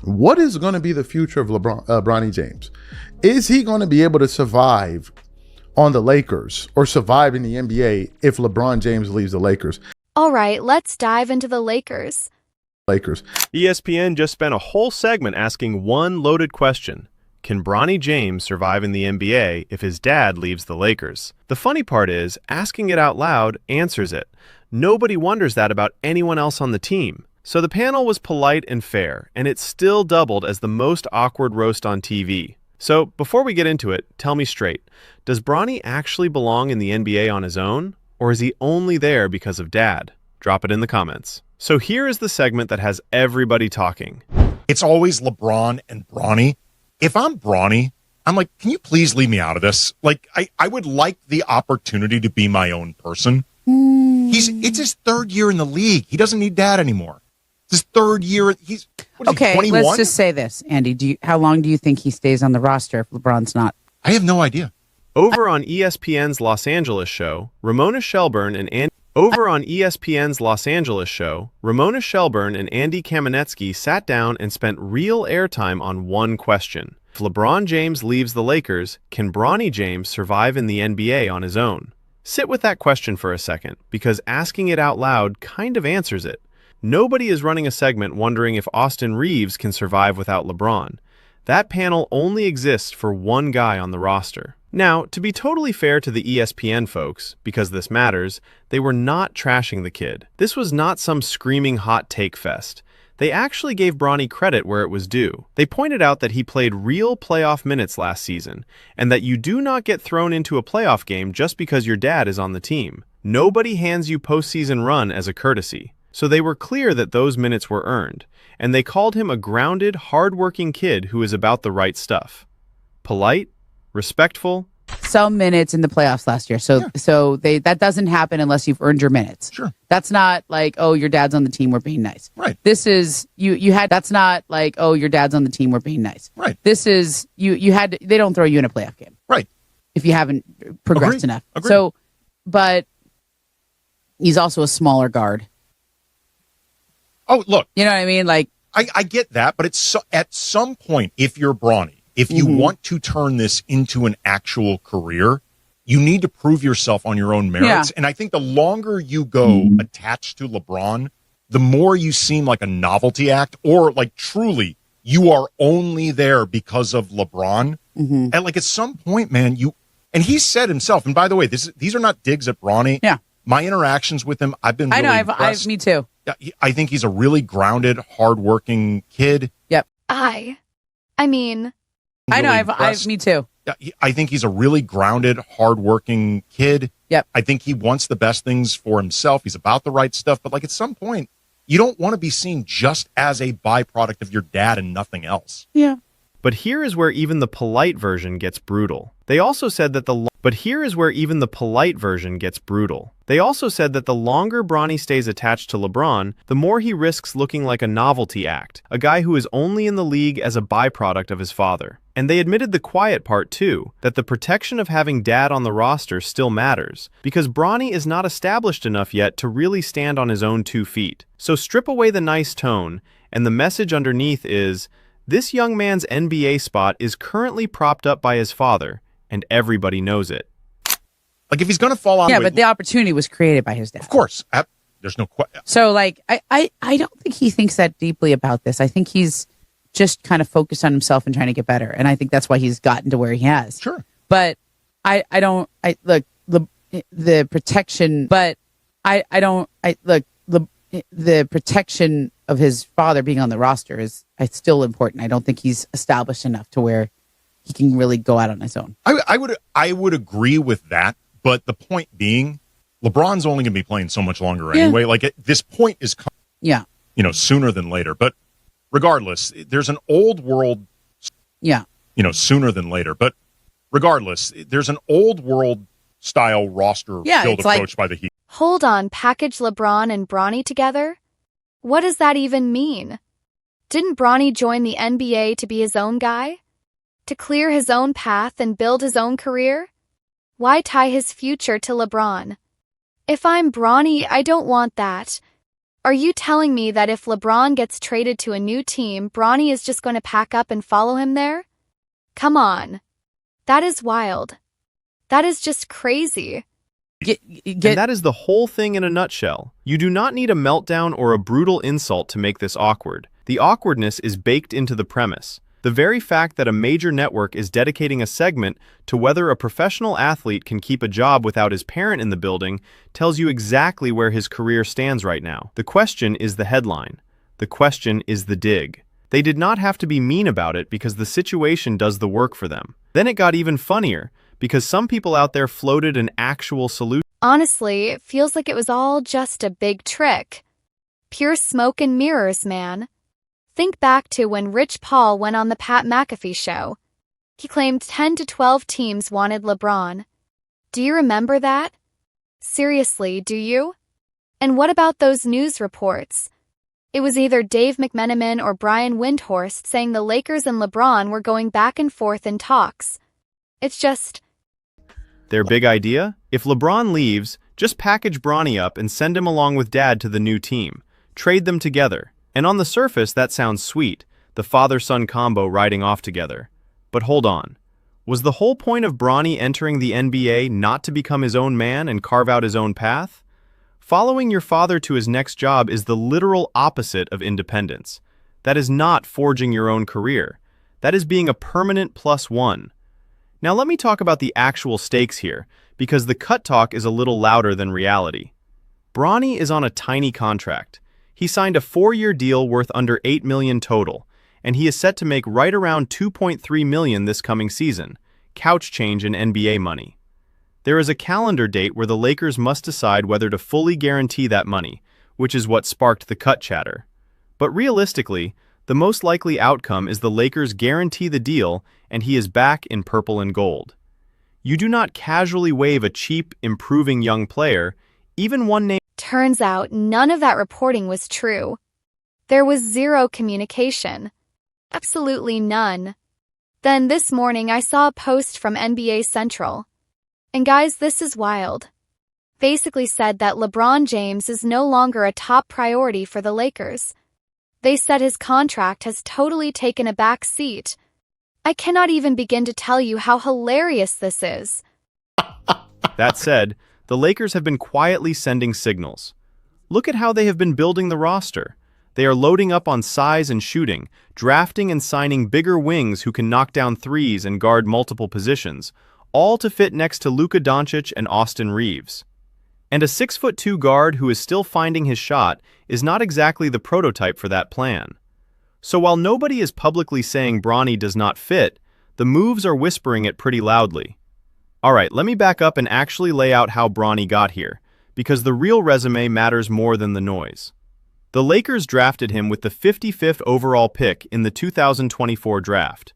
What is going to be the future of Bronny James? Is he going to be able to survive on the Lakers or survive in the NBA if LeBron James leaves the Lakers? All right, let's dive into the Lakers. ESPN just spent a whole segment asking one loaded question. Can Bronny James survive in the NBA if his dad leaves the Lakers? The funny part is, asking it out loud answers it. Nobody wonders that about anyone else on the team. So the panel was polite and fair, and it still doubled as the most awkward roast on TV. So before we get into it, tell me straight, does Bronny actually belong in the NBA on his own, or is he only there because of dad? Drop it in the comments. So here is the segment that has everybody talking. It's always LeBron and Bronny. If I'm Bronny, I'm like, can you please leave me out of this? Like, I would like the opportunity to be my own person. It's his third year in the league. He doesn't need dad anymore. It's his third year. He's okay. 21? Let's just say this, Andy. How long do you think he stays on the roster if LeBron's not? I have no idea. Over on ESPN's Los Angeles show, Ramona Shelburne and Andy Kamenetsky sat down and spent real airtime on one question. If LeBron James leaves the Lakers, can Bronny James survive in the NBA on his own? Sit with that question for a second, because asking it out loud kind of answers it. Nobody is running a segment wondering if Austin Reeves can survive without LeBron. That panel only exists for one guy on the roster. Now, to be totally fair to the ESPN folks, because this matters, they were not trashing the kid. This was not some screaming hot take fest. They actually gave Bronny credit where it was due. They pointed out that he played real playoff minutes last season, and that you do not get thrown into a playoff game just because your dad is on the team. Nobody hands you postseason run as a courtesy. So they were clear that those minutes were earned, and they called him a grounded, hard-working kid who is about the right stuff. Polite, respectful. Some minutes in the playoffs last year. So that doesn't happen unless you've earned your minutes. Sure. That's not like, oh, your dad's on the team, we're being nice. Right. This is that's not like, oh, your dad's on the team, we're being nice. Right. This is they don't throw you in a playoff game. Right. If you haven't progressed enough. Agreed. So, but he's also a smaller guard. Oh, look. You know what I mean? Like, I get that, but it's at some point, if you're Bronny, if you want to turn this into an actual career, you need to prove yourself on your own merits. Yeah. And I think the longer you go attached to LeBron, the more you seem like a novelty act, or like truly you are only there because of LeBron. And like at some point, man, and he said himself, and by the way, these are not digs at Bronny. Yeah. My interactions with him, I've been really impressed. Me too. I think he's a really grounded, hardworking kid. Yep. I mean, me too. I think he's a really grounded, hardworking kid. Yep. I think he wants the best things for himself. He's about the right stuff. But like at some point, you don't want to be seen just as a byproduct of your dad and nothing else. Yeah. But here is where even the polite version gets brutal. They also said that the longer Bronny stays attached to LeBron, the more he risks looking like a novelty act, a guy who is only in the league as a byproduct of his father. And they admitted the quiet part too, that the protection of having dad on the roster still matters, because Bronny is not established enough yet to really stand on his own 2 feet. So strip away the nice tone, and the message underneath is, this young man's NBA spot is currently propped up by his father, and everybody knows it. Like if he's going to fall on, but the opportunity was created by his dad. Of course, there's no question. So like, I don't think he thinks that deeply about this. I think he's just kind of focused on himself and trying to get better, and I think that's why he's gotten to where he has. Sure, but the protection. But the protection of his father being on the roster is still important. I don't think he's established enough to where he can really go out on his own. I would agree with that, but the point being, LeBron's only going to be playing so much longer anyway. Like this point is sooner than later. But regardless, there's an old world. Sooner than later. But regardless, there's an old world style roster build approach by the Heat. Hold on, package LeBron and Bronny together? What does that even mean? Didn't Bronny join the NBA to be his own guy? To clear his own path and build his own career? Why tie his future to LeBron? If I'm Bronny, I don't want that. Are you telling me that if LeBron gets traded to a new team, Bronny is just going to pack up and follow him there? Come on. That is wild. That is just crazy. And that is the whole thing in a nutshell. You do not need a meltdown or a brutal insult to make this awkward. The awkwardness is baked into the premise. The very fact that a major network is dedicating a segment to whether a professional athlete can keep a job without his parent in the building tells you exactly where his career stands right now. The question is the headline. The question is the dig. They did not have to be mean about it because the situation does the work for them. Then it got even funnier because some people out there floated an actual solution. Honestly, it feels like it was all just a big trick. Pure smoke and mirrors, man. Think back to when Rich Paul went on the Pat McAfee show. He claimed 10 to 12 teams wanted LeBron. Do you remember that? Seriously, do you? And what about those news reports? It was either Dave McMenamin or Brian Windhorst saying the Lakers and LeBron were going back and forth in talks. It's just... Their big idea? If LeBron leaves, just package Bronny up and send him along with Dad to the new team. Trade them together. And on the surface, that sounds sweet, the father-son combo riding off together. But hold on. Was the whole point of Bronny entering the NBA not to become his own man and carve out his own path? Following your father to his next job is the literal opposite of independence. That is not forging your own career. That is being a permanent +1. Now let me talk about the actual stakes here, because the cut talk is a little louder than reality. Bronny is on a tiny contract. He signed a 4-year deal worth under $8 million total, and he is set to make right around $2.3 million this coming season, couch change in NBA money. There is a calendar date where the Lakers must decide whether to fully guarantee that money, which is what sparked the cut chatter. But realistically, the most likely outcome is the Lakers guarantee the deal and he is back in purple and gold. You do not casually waive a cheap, improving young player, even one name. Turns out none of that reporting was true. There was zero communication. Absolutely none. Then this morning I saw a post from NBA Central. And guys, this is wild. Basically said that LeBron James is no longer a top priority for the Lakers. They said his contract has totally taken a back seat. I cannot even begin to tell you how hilarious this is. That said, the Lakers have been quietly sending signals. Look at how they have been building the roster. They are loading up on size and shooting, drafting and signing bigger wings who can knock down threes and guard multiple positions, all to fit next to Luka Doncic and Austin Reeves. And a 6'2" guard who is still finding his shot is not exactly the prototype for that plan. So while nobody is publicly saying Bronny does not fit, the moves are whispering it pretty loudly. Alright, let me back up and actually lay out how Bronny got here, because the real resume matters more than the noise. The Lakers drafted him with the 55th overall pick in the 2024 draft.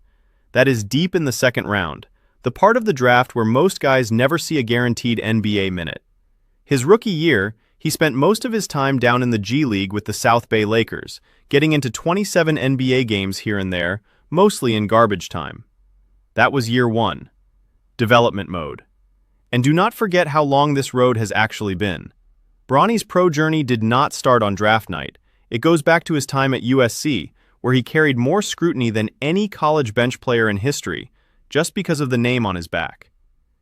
That is deep in the second round, the part of the draft where most guys never see a guaranteed NBA minute. His rookie year, he spent most of his time down in the G League with the South Bay Lakers, getting into 27 NBA games here and there, mostly in garbage time. That was year 1. Development mode. And do not forget how long this road has actually been. Bronny's pro journey did not start on draft night. It goes back to his time at USC, where he carried more scrutiny than any college bench player in history, just because of the name on his back.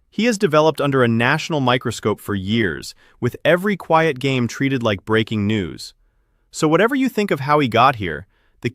He has developed under a national microscope for years, with every quiet game treated like breaking news. So whatever you think of how he got here, the